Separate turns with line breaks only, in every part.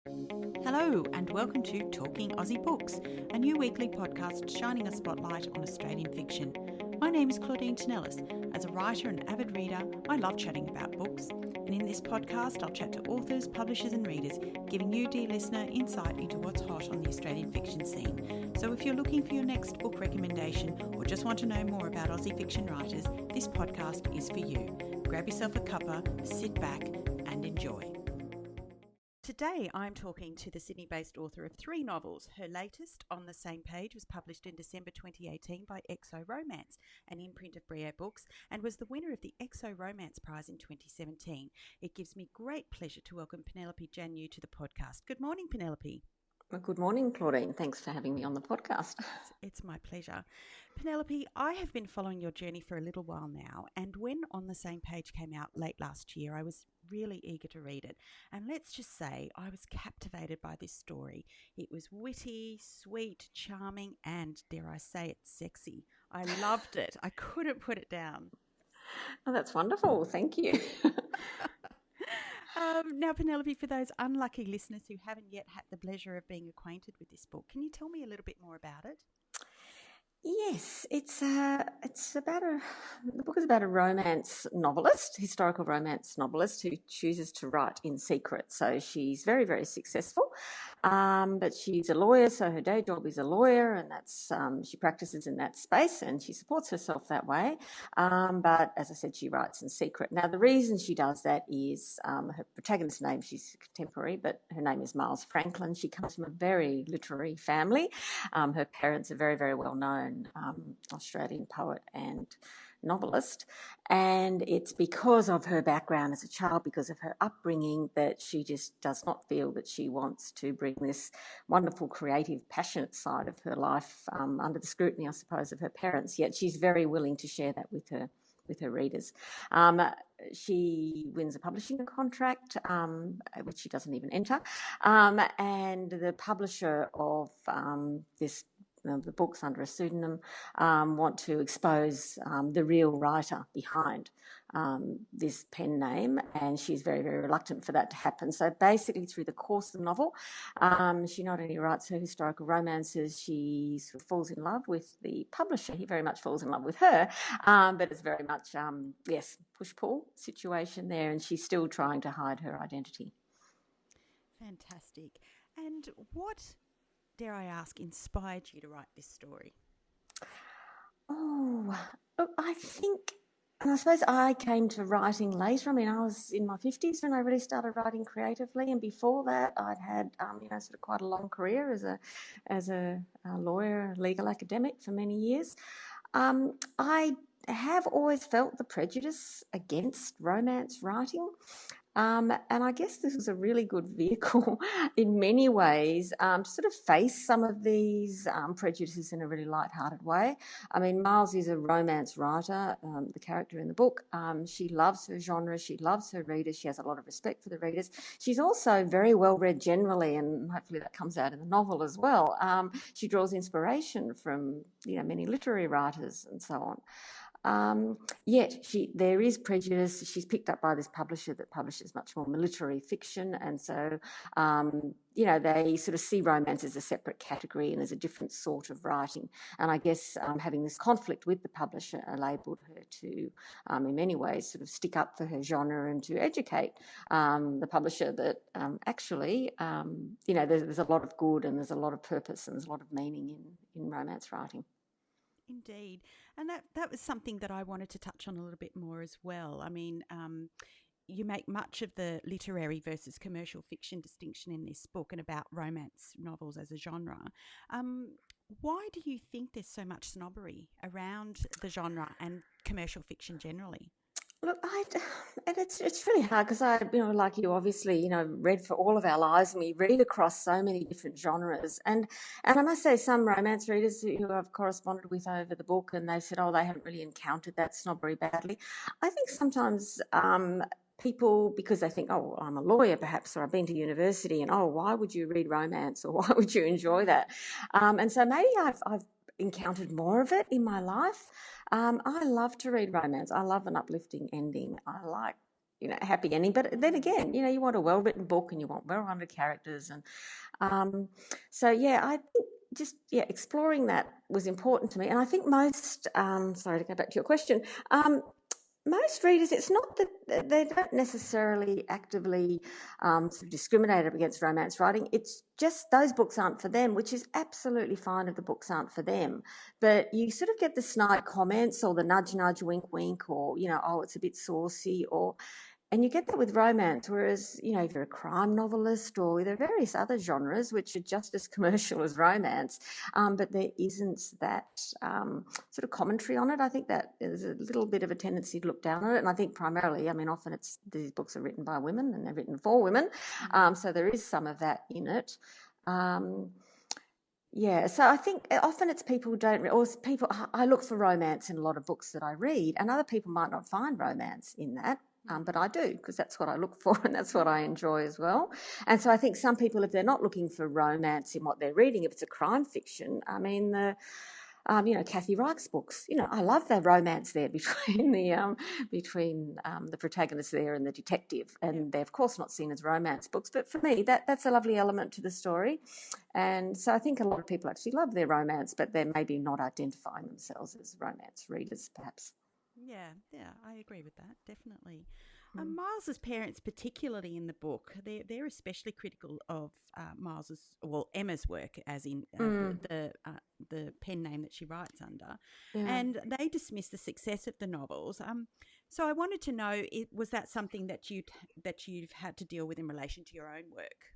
Hello and welcome to Talking Aussie Books, a new weekly podcast shining a spotlight on Australian fiction. My name is Claudine Tinellis. As a writer and avid reader, I love chatting about books. And in this podcast, I'll chat to authors, publishers and readers, giving you, dear listener, insight into what's hot on the Australian fiction scene. So if you're looking for your next book recommendation or just want to know more about Aussie fiction writers, this podcast is for you. Grab yourself a cuppa, sit back and enjoy. Today I'm talking to the Sydney-based author of 3 novels. Her latest, On the Same Page, was published in December 2018 by XO Romance, an imprint of Brio Books, and was the winner of the XO Romance Prize in 2017. It gives me great pleasure to welcome Penelope Janu to the podcast. Good morning, Penelope.
Well, good morning, Claudine. Thanks for having me on the podcast.
It's my pleasure. Penelope, I have been following your journey for a little while now, and when On the Same Page came out late last year, I was really eager to read it. And let's just say I was captivated by this story. It was witty, sweet, charming, and, dare I say it, sexy. I loved it. I couldn't put it down.
Oh, that's wonderful. Thank you.
Now, Penelope, for those unlucky listeners who haven't yet had the pleasure of being acquainted with this book, can you tell me a little bit more about it?
Yes, the book is about a romance novelist, historical romance novelist who chooses to write in secret. So she's very, very successful, but she's a lawyer, so her day job is a lawyer, and that's she practices in that space and she supports herself that way. But as I said, she writes in secret. Now, the reason she does that is her protagonist's name, she's contemporary, but her name is Miles Franklin. She comes from a very literary family. Her parents are very, very well known Australian poet and novelist, and it's because of her background as a child, because of her upbringing, that she just does not feel that she wants to bring this wonderful, creative, passionate side of her life under the scrutiny, I suppose, of her parents. Yet she's very willing to share that with her readers. She wins a publishing contract, which she doesn't even enter, and the publisher of the books under a pseudonym want to expose the real writer behind this pen name, and she's very, very reluctant for that to happen. So basically, through the course of the novel, she not only writes her historical romances, she sort of falls in love with the publisher. He very much falls in love with her, but it's very much, push-pull situation there, and she's still trying to hide her identity.
Fantastic. And what, dare I ask, inspired you to write this story?
I suppose I came to writing later. I mean, I was in my 50s when I really started writing creatively, and before that I'd had, sort of quite a long career as a lawyer, legal academic for many years. I have always felt the prejudice against romance writing. And I guess this was a really good vehicle in many ways to sort of face some of these prejudices in a really light-hearted way. I mean, Miles is a romance writer, the character in the book. She loves her genre. She loves her readers. She has a lot of respect for the readers. She's also very well-read generally, and hopefully that comes out in the novel as well. She draws inspiration from, many literary writers and so on. Yet there is prejudice. She's picked up by this publisher that publishes much more literary fiction, and so they sort of see romance as a separate category and as a different sort of writing. And I guess having this conflict with the publisher enabled her to, in many ways, sort of stick up for her genre and to educate the publisher that actually, there's a lot of good and there's a lot of purpose and there's a lot of meaning in romance writing.
Indeed. And that was something that I wanted to touch on a little bit more as well. I mean, you make much of the literary versus commercial fiction distinction in this book and about romance novels as a genre. Why do you think there's so much snobbery around the genre and commercial fiction generally?
Look, and it's really hard because I, like you, obviously, read for all of our lives, and we read across so many different genres. And I must say, some romance readers who I've corresponded with over the book, and they've said, they haven't really encountered that snobbery badly. I think sometimes people, because they think, I'm a lawyer perhaps, or I've been to university, and why would you read romance, or why would you enjoy that? And so maybe I've encountered more of it in my life. I love to read romance. I love an uplifting ending. I like happy ending. But then again, you want a well-written book and you want well-rounded characters. And I think just, exploring that was important to me. And I think most, sorry to go back to your question, most readers, it's not that they don't necessarily actively sort of discriminate against romance writing. It's just those books aren't for them, which is absolutely fine if the books aren't for them. But you sort of get the snide comments or the nudge, nudge, wink, wink, or, oh, it's a bit saucy, and you get that with romance, whereas, if you're a crime novelist or there are various other genres which are just as commercial as romance, but there isn't that sort of commentary on it. I think that there's a little bit of a tendency to look down on it. And I think primarily, often these books are written by women and they're written for women. So there is some of that in it. So I think often it's people I look for romance in a lot of books that I read, and other people might not find romance in that. But I do, because that's what I look for and that's what I enjoy as well. And so I think some people, if they're not looking for romance in what they're reading, if it's a crime fiction, Kathy Reich's books, I love the romance there between the protagonist there and the detective. And they're, of course, not seen as romance books. But for me, that's a lovely element to the story. And so I think a lot of people actually love their romance, but they're maybe not identifying themselves as romance readers, perhaps.
Yeah, I agree with that, definitely. Miles's parents, particularly in the book, they're especially critical of Emma's work, as in the pen name that she writes under, and they dismiss the success of the novels. So I wanted to know, was that something that you've had to deal with in relation to your own work?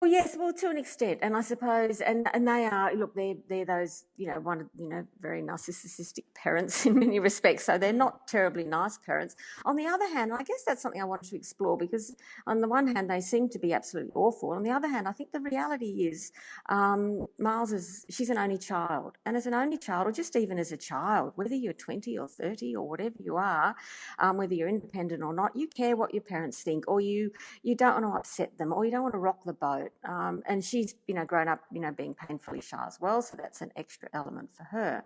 Well, yes, to an extent, and I suppose, and they are, look, they're those, very narcissistic parents in many respects, so they're not terribly nice parents. On the other hand, I guess that's something I wanted to explore, because on the one hand, they seem to be absolutely awful. On the other hand, I think the reality is she's an only child, and as an only child, or just even as a child, whether you're 20 or 30 or whatever you are, whether you're independent or not, you care what your parents think, or you don't want to upset them, or you don't want to rock the boat. And she's, grown up, being painfully shy as well, so that's an extra element for her.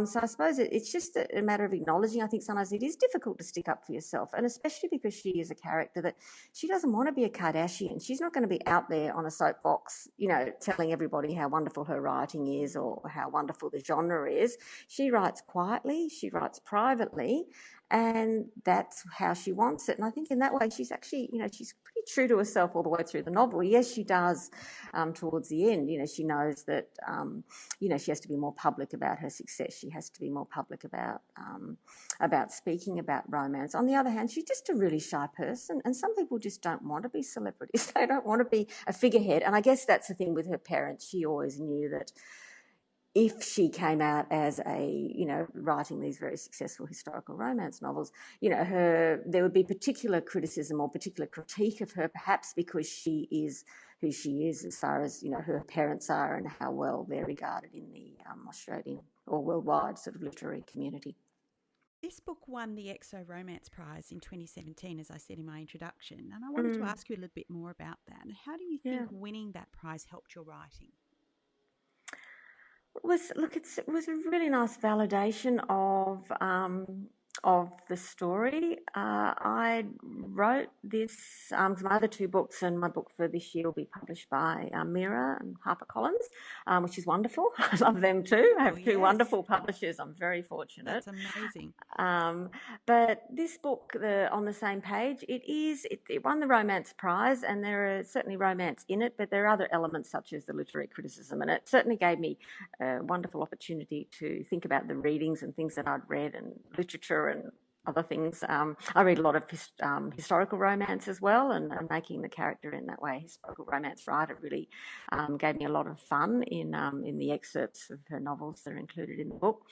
So I suppose it's just a matter of acknowledging. I think sometimes it is difficult to stick up for yourself, and especially because she is a character that she doesn't want to be a Kardashian. She's not going to be out there on a soapbox, telling everybody how wonderful her writing is or how wonderful the genre is. She writes quietly, she writes privately, and that's how she wants it. And I think in that way, she's actually, she's pretty true to herself all the way through the novel. Yes, she does towards the end. She knows that, she has to be more public about her success. She has to be more public about speaking about romance. On the other hand, she's just a really shy person, and some people just don't want to be celebrities. They don't want to be a figurehead. And I guess that's the thing with her parents. She always knew that if she came out as writing these very successful historical romance novels, there would be particular criticism or particular critique of her, perhaps because she is who she is as far as, her parents are and how well they're regarded in the Australian or worldwide sort of literary community.
This book won the EXO Romance Prize in 2017, as I said in my introduction, and I wanted to ask you a little bit more about that. How do you think winning that prize helped your writing?
It was a really nice validation of the story. I wrote this, my other two books, and my book for this year will be published by Mira and HarperCollins, which is wonderful. I love them too. I have two wonderful publishers. I'm very fortunate.
That's amazing.
But this book, On the Same Page, it won the Romance Prize, and there are certainly romance in it, but there are other elements such as the literary criticism, and it certainly gave me a wonderful opportunity to think about the readings and things that I'd read and literature and other things. I read a lot of historical romance as well, and making the character in that way, historical romance writer, really gave me a lot of fun in the excerpts of her novels that are included in the book.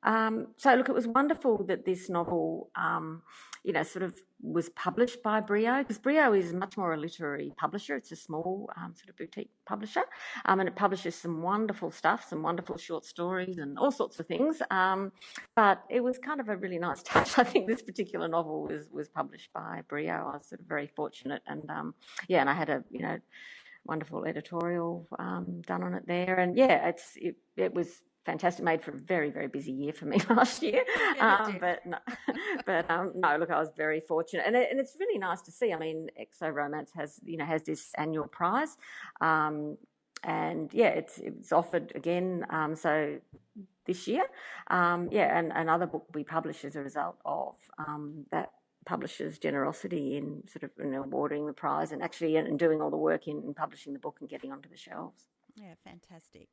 So look, it was wonderful that this novel, sort of was published by Brio, because Brio is much more a literary publisher. It's a small sort of boutique publisher, and it publishes some wonderful stuff, some wonderful short stories and all sorts of things. But it was kind of a really nice touch. I think this particular novel was published by Brio. I was sort of very fortunate, and and I had a wonderful editorial done on it there, and it was fantastic. Made for a very, very busy year for me last year. No, look, I was very fortunate, and it's really nice to see. I mean, XO Romance has this annual prize, and yeah, it's offered again. So this year, and another book will be published as a result of that publisher's generosity in sort of awarding the prize and actually and doing all the work in publishing the book and getting onto the shelves.
Yeah, fantastic.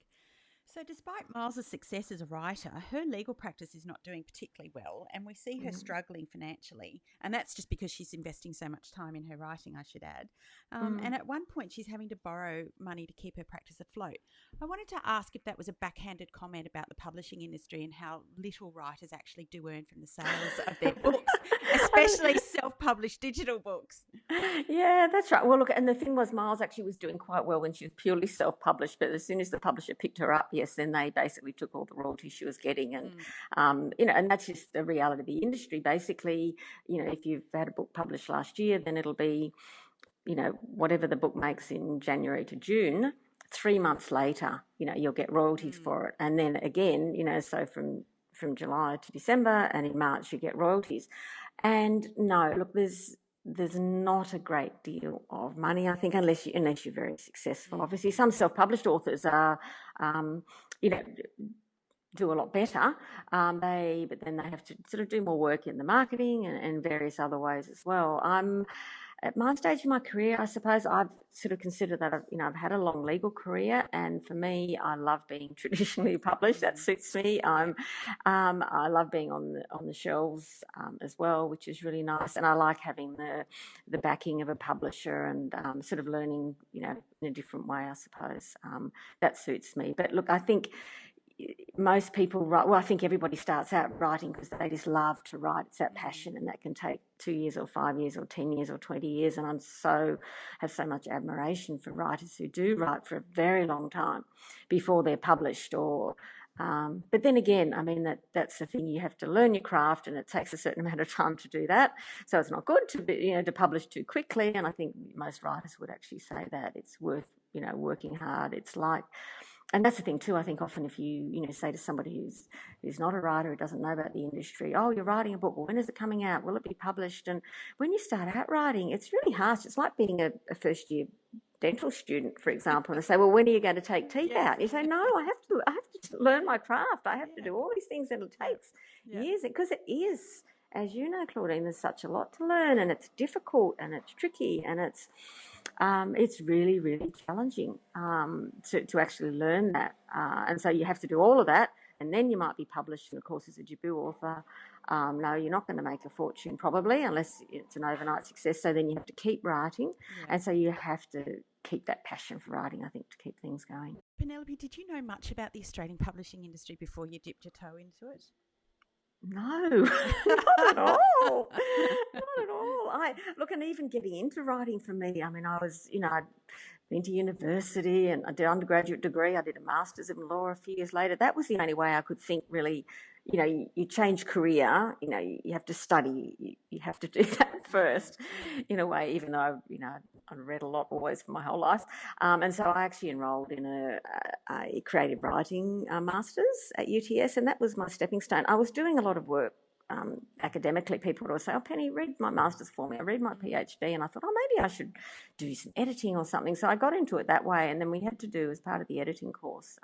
So despite Miles's success as a writer, her legal practice is not doing particularly well, and we see her struggling financially. And that's just because she's investing so much time in her writing, I should add. And at one point, she's having to borrow money to keep her practice afloat. I wanted to ask if that was a backhanded comment about the publishing industry and how little writers actually do earn from the sales of their books, especially self-published digital books.
Yeah, that's right. Well, look, and the thing was, Miles actually was doing quite well when she was purely self-published, but as soon as the publisher picked her up, yes, then they basically took all the royalties she was getting, and and that's just the reality of the industry. Basically, if you've had a book published last year, then it'll be, whatever the book makes in January to June. 3 months later, you'll get royalties for it, and then again, so from July to December, and in March you get royalties. And no, look, there's not a great deal of money, I think, unless you're very successful. Obviously, some self-published authors are, do a lot better, but then they have to sort of do more work in the marketing and various other ways as well. I'm at my stage in my career, I suppose I've sort of considered that I've had a long legal career, and for me, I love being traditionally published. That suits me. I love being on the shelves as well, which is really nice, and I like having the backing of a publisher and sort of learning, in a different way, I suppose. That suits me. But look, I think most people write. Well, I think everybody starts out writing because they just love to write. It's that passion, and that can take 2 years or 5 years or 10 years or 20 years. And have so much admiration for writers who do write for a very long time before they're published. But then again, I mean, that's the thing. You have to learn your craft, and it takes a certain amount of time to do that. So it's not good to publish too quickly. And I think most writers would actually say that it's worth working hard. It's like. And that's the thing too. I think often if you say to somebody who's not a writer, who doesn't know about the industry, oh, you're writing a book. Well, when is it coming out? Will it be published? And when you start out writing, it's really harsh. It's like being a first year dental student, for example, and they say, well, when are you going to take teeth out? And you say, no, I have to learn my craft. I have to do all these things, and it takes years, because it is. As you know, Claudine, there's such a lot to learn, and it's difficult, and it's tricky, and it's really, really challenging to actually learn that. And so you have to do all of that, and then you might be published. And of course, as a debut author, no, you're not going to make a fortune probably unless it's an overnight success. So then you have to keep writing, and so you have to keep that passion for writing, I think, to keep things going.
Penelope, did you know much about the Australian publishing industry before you dipped your toe into it?
No, not at all. Not at all. And even getting into writing for me, I mean, I was, I'd been to university and I did an undergraduate degree. I did a master's in law a few years later. That was the only way I could think really. You change career, you have to study, you have to do that first in a way, even though, I've read a lot always for my whole life. And so I actually enrolled in a creative writing master's at UTS, and that was my stepping stone. I was doing a lot of work academically. People would always say, oh, Penny, read my master's for me. I read my PhD, and I thought, oh, maybe I should do some editing or something. So I got into it that way, and then we had to do, as part of the editing course,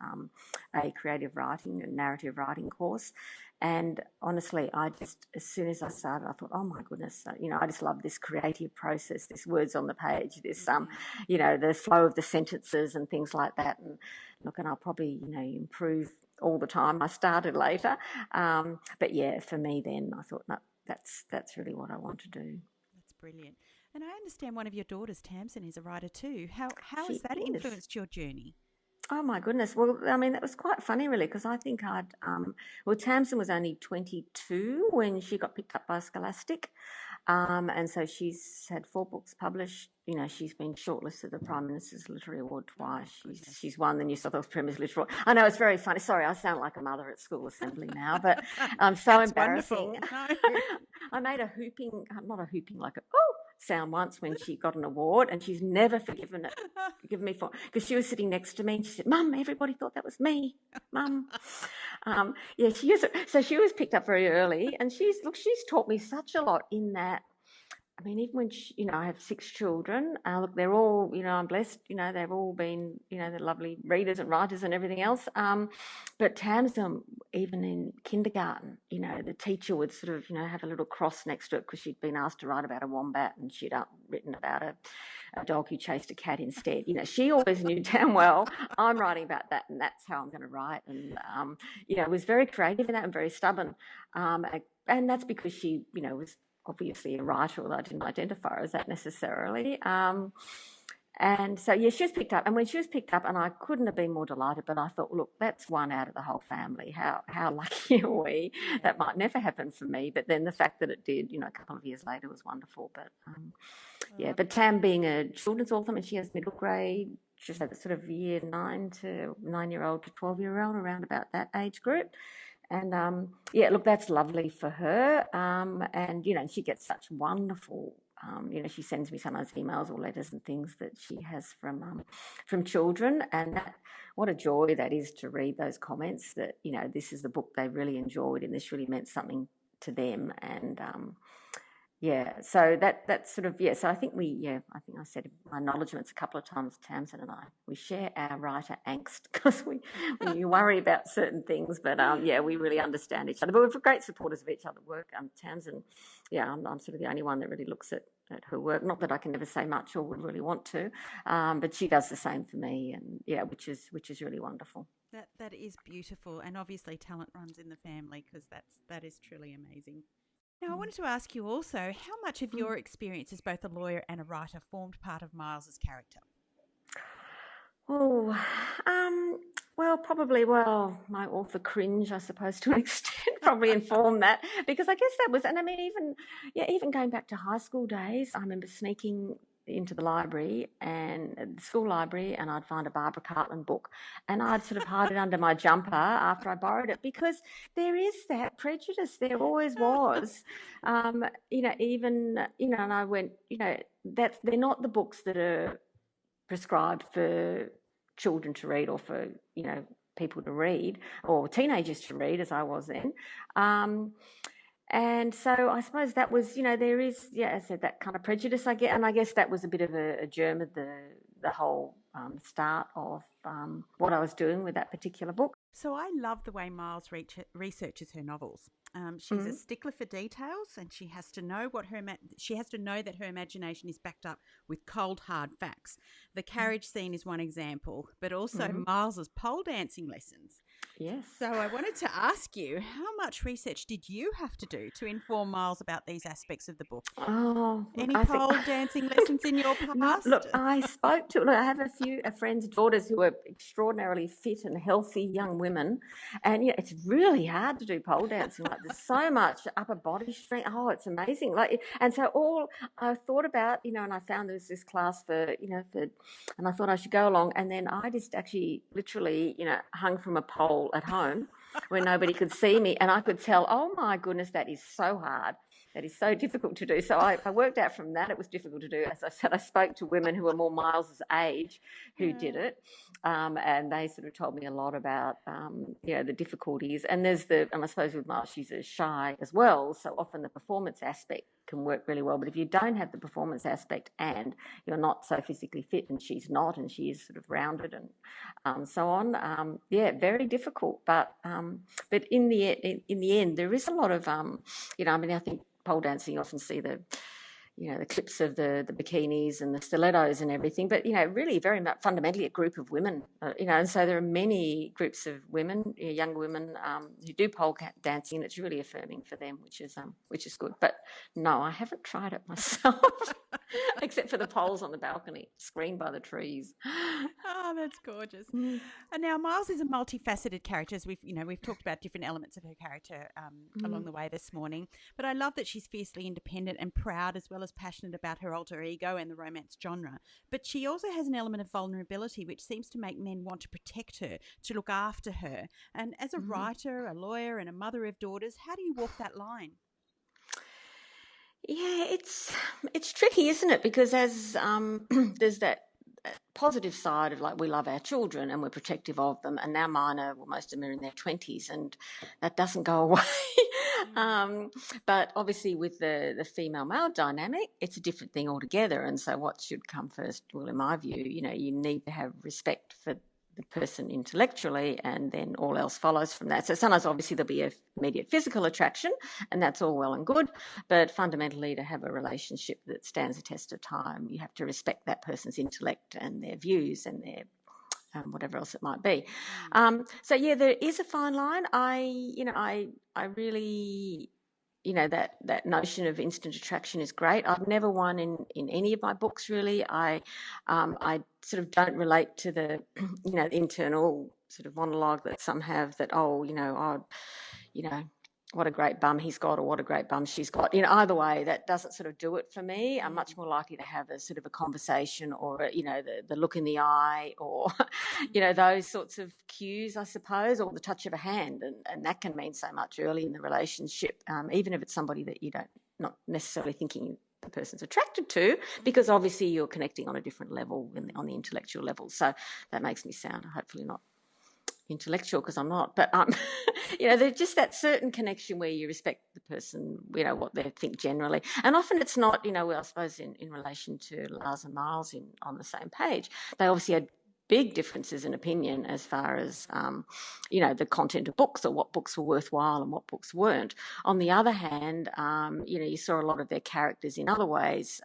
a creative writing and narrative writing course. And honestly, as soon as I started, I thought, oh my goodness, I just love this creative process, this words on the page, this, the flow of the sentences and things like that. And look, and I'll probably, improve all the time. I started later. But yeah, for me then, I thought, no, that's really what I want to do.
That's brilliant. And I understand one of your daughters, Tamsin, is a writer too. How has that influenced your journey?
Oh, my goodness. Well, I mean, that was quite funny, really, because I think Tamsin was only 22 when she got picked up by Scholastic. And so she's had 4 books published. She's been shortlisted to the Prime Minister's Literary Award twice. She's won the New South Wales Premier's Literary Award. I know, it's very funny. Sorry, I sound like a mother at school assembly now, but I'm so embarrassing.
No.
I made a hooping, not a hooping, like sound once when she got an award, and she's never forgiven me for, because she was sitting next to me and she said, "Mum, everybody thought that was me, Mum." Yeah, so she was picked up very early, and she's taught me such a lot in that. I mean, even when I have 6 children, look, they're all, I'm blessed, they've all been, they're lovely readers and writers and everything else. But Tamsin, even in kindergarten, the teacher would sort of, have a little cross next to it because she'd been asked to write about a wombat and she'd written about a dog who chased a cat instead. She always knew damn well I'm writing about that, and that's how I'm going to write. And, was very creative in that and very stubborn. And that's because she, was obviously a writer, although I didn't identify her as that necessarily. And so, she was picked up. And when she was picked up, and I couldn't have been more delighted, but I thought, look, that's one out of the whole family. How lucky are we? That might never happen for me. But then the fact that it did, a couple of years later was wonderful. But, but Tam being a children's author, and she has middle grade, just had sort of year 9-year-old to 12-year-old, around about that age group. And, look, that's lovely for her. And she gets such wonderful, she sends me sometimes emails or letters and things that she has from children. And what a joy that is to read those comments that, this is the book they really enjoyed and this really meant something to them. And, so that's sort of, so I think I said my acknowledgements a couple of times, Tamsin and I, we share our writer angst because we worry about certain things, but we really understand each other. But we're great supporters of each other's work. Tamsin, I'm sort of the only one that really looks at her work. Not that I can never say much or would really want to, but she does the same for me, and which is really wonderful.
That is beautiful, and obviously talent runs in the family because that is truly amazing. Now, I wanted to ask you also, how much of your experience as both a lawyer and a writer formed part of Miles's character?
Oh, probably, my author cringe, I suppose, to an extent, probably informed that, because I guess that was, and I mean, even going back to high school days, I remember sneaking into the library and the school library, and I'd find a Barbara Cartland book, and I'd sort of hide it under my jumper after I borrowed it, because there is that prejudice. There always was, and I went, that they're not the books that are prescribed for children to read or for, people to read or teenagers to read, as I was then. And so I suppose that was, there is, as I said, that kind of prejudice I get. And I guess that was a bit of a germ of the whole start of what I was doing with that particular book.
So I love the way Miles researches her novels. She's a stickler for details, and she has to know that her imagination is backed up with cold, hard facts. The carriage scene is one example, but also Miles's pole dancing lessons.
Yes.
So I wanted to ask you, how much research did you have to do to inform Miles about these aspects of the book? Any pole dancing lessons in your past?
I spoke to. I have a few friends' daughters who are extraordinarily fit and healthy young women, and it's really hard to do pole dancing. Like, there's so much upper body strength. Oh, it's amazing. And so all I thought about, and I found there was this class and I thought I should go along, and then I just actually literally, hung from a pole at home where nobody could see me, and I could tell, oh my goodness, that is so hard. That is so difficult to do. So I worked out from that it was difficult to do. As I said, I spoke to women who were more Miles's age who did it, and they sort of told me a lot about, the difficulties. And and I suppose with Miles, she's shy as well, so often the performance aspect can work really well. But if you don't have the performance aspect and you're not so physically fit, and she's not, and she is sort of rounded and so on, very difficult. But in the end, there is a lot of, I think pole dancing, you often see the clips of the bikinis and the stilettos and everything, but really very much fundamentally a group of women, and so there are many groups of women, young women who do pole dancing, and it's really affirming for them, which is good. But no, I haven't tried it myself, except for the poles on the balcony, screened by the trees.
Oh, that's gorgeous. And now Miles is a multifaceted character, as we've talked about different elements of her character along the way this morning. But I love that she's fiercely independent and proud, as well as passionate about her alter ego and the romance genre. But she also has an element of vulnerability, which seems to make men want to protect her, to look after her. And as a writer, a lawyer, and a mother of daughters, how do you walk that line?
Yeah, it's tricky, isn't it? Because as there's that positive side of like we love our children and we're protective of them, and now mine are, well, most of them are in their 20s, and that doesn't go away. um, but obviously with the female male dynamic, it's a different thing altogether. And so what should come first? Well, in my view, you need to have respect for the person intellectually, and then all else follows from that. So sometimes obviously there'll be a immediate physical attraction, and that's all well and good, but fundamentally to have a relationship that stands the test of time, you have to respect that person's intellect and their views and their whatever else it might be. So yeah, there is a fine line. I really, that notion of instant attraction is great. I've never won in any of my books, really. I sort of don't relate to the the internal sort of monologue that some have, that what a great bum he's got, or what a great bum she's got. Either way, that doesn't sort of do it for me. I'm much more likely to have a sort of a conversation, or the look in the eye, or those sorts of cues, I suppose, or the touch of a hand, and that can mean so much early in the relationship, even if it's somebody that you don't, not necessarily thinking the person's attracted to, because obviously you're connecting on a different level, on the intellectual level. So that makes me sound hopefully not intellectual, because I'm not, but there's just that certain connection where you respect the person, what they think generally. And often it's not, I suppose in relation to Lars and Miles on the same page, they obviously had big differences in opinion as far as the content of books, or what books were worthwhile and what books weren't. On the other hand, you saw a lot of their characters in other ways.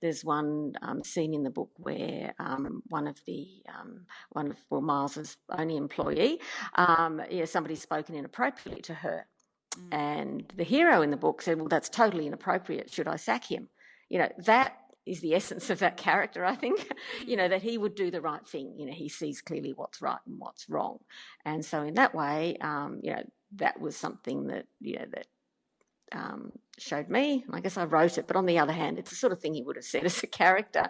There's one scene in the book where one of Miles's only employee, somebody's spoken inappropriately to her, and the hero in the book said, "Well, that's totally inappropriate. Should I sack him?" That is the essence of that character, I think. That he would do the right thing. He sees clearly what's right and what's wrong, and so in that way, that was something that showed me. I guess I wrote it, but on the other hand, it's the sort of thing he would have said as a character.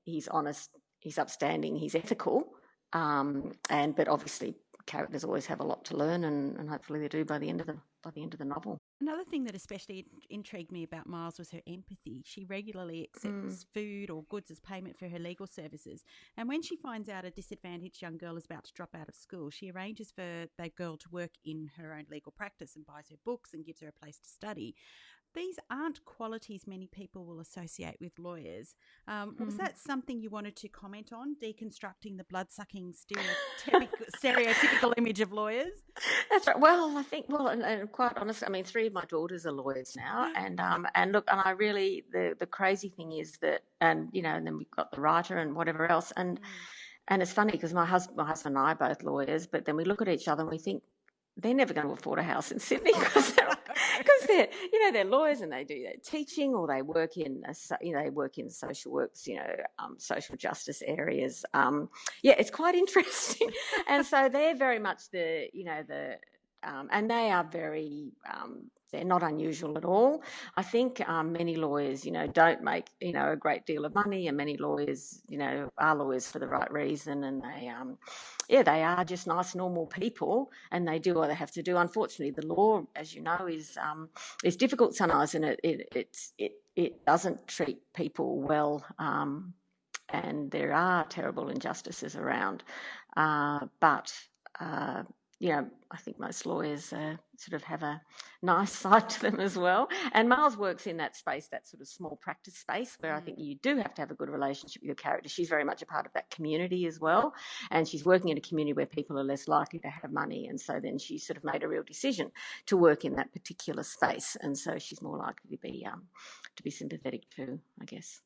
He's honest, he's upstanding, he's ethical, but obviously characters always have a lot to learn, and hopefully they do by the end of the novel.
Another thing that especially intrigued me about Miles was her empathy. She regularly accepts food or goods as payment for her legal services. And when she finds out a disadvantaged young girl is about to drop out of school, she arranges for that girl to work in her own legal practice and buys her books and gives her a place to study. These aren't qualities many people will associate with lawyers. Was that something you wanted to comment on, deconstructing the blood-sucking stereotypical image of lawyers?
That's right. Well, I think, and quite honestly, I mean, 3 of my daughters are lawyers now, and look, and I really, the crazy thing is that, and then we've got the writer and whatever else, and it's funny because my husband and I are both lawyers, but then we look at each other and we think, they're never going to afford a house in Sydney because they're lawyers, and they do their teaching, or they work in social works, social justice areas. It's quite interesting, and so they're very much and they are very. They're not unusual at all. I think many lawyers, don't make, a great deal of money, and many lawyers, are lawyers for the right reason, and they are just nice, normal people, and they do what they have to do. Unfortunately, the law, as you know, is difficult sometimes, and it doesn't treat people well, and there are terrible injustices around, but. I think most lawyers sort of have a nice side to them as well. And Miles works in that space, that sort of small practice space, where I think you do have to have a good relationship with your character. She's very much a part of that community as well. And she's working in a community where people are less likely to have money. And so then she sort of made a real decision to work in that particular space. And so she's more likely to be sympathetic too, I guess.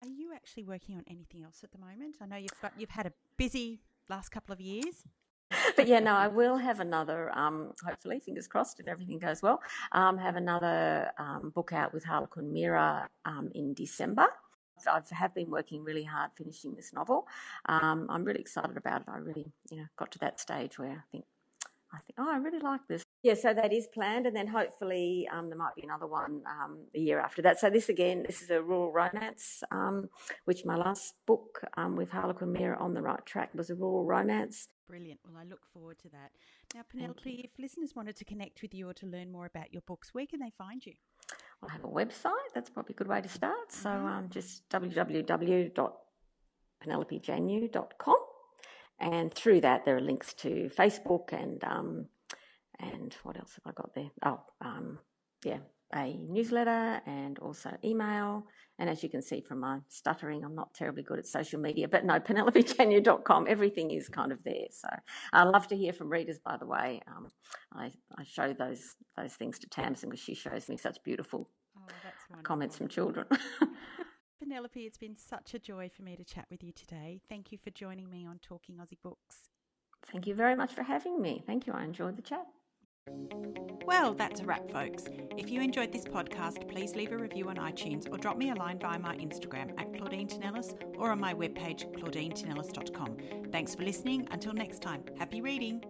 Are you actually working on anything else at the moment? I know you've had a busy last couple of years.
But I will have another, hopefully, fingers crossed, if everything goes well, have another book out with Harlequin Mirror in December. I have been working really hard finishing this novel. I'm really excited about it. I really, got to that stage where I think, I really like this. Yeah, so that is planned, and then hopefully there might be another one the year after that. So this is a rural romance, which my last book with Harlequin Mirror, On the Right Track, was a rural romance.
Brilliant. Well, I look forward to that. Now, Penelope, if listeners wanted to connect with you or to learn more about your books, where can they find you?
I have a website. That's probably a good way to start. So just www.penelopejanu.com. And through that, there are links to Facebook and what else have I got there? A newsletter and also email. And as you can see from my stuttering, I'm not terribly good at social media, but no, penelopejanu.com, everything is kind of there. So I love to hear from readers, by the way. I show those things to Tamsin because she shows me such beautiful comments from children.
Penelope, it's been such a joy for me to chat with you today. Thank you for joining me on Talking Aussie Books.
Thank you very much for having me. Thank you. I enjoyed the chat.
Well, that's a wrap, folks. If you enjoyed this podcast, please leave a review on iTunes or drop me a line via my Instagram at Claudine Tenellis or on my webpage claudinetennellis.com. Thanks for listening. Until next time, happy reading.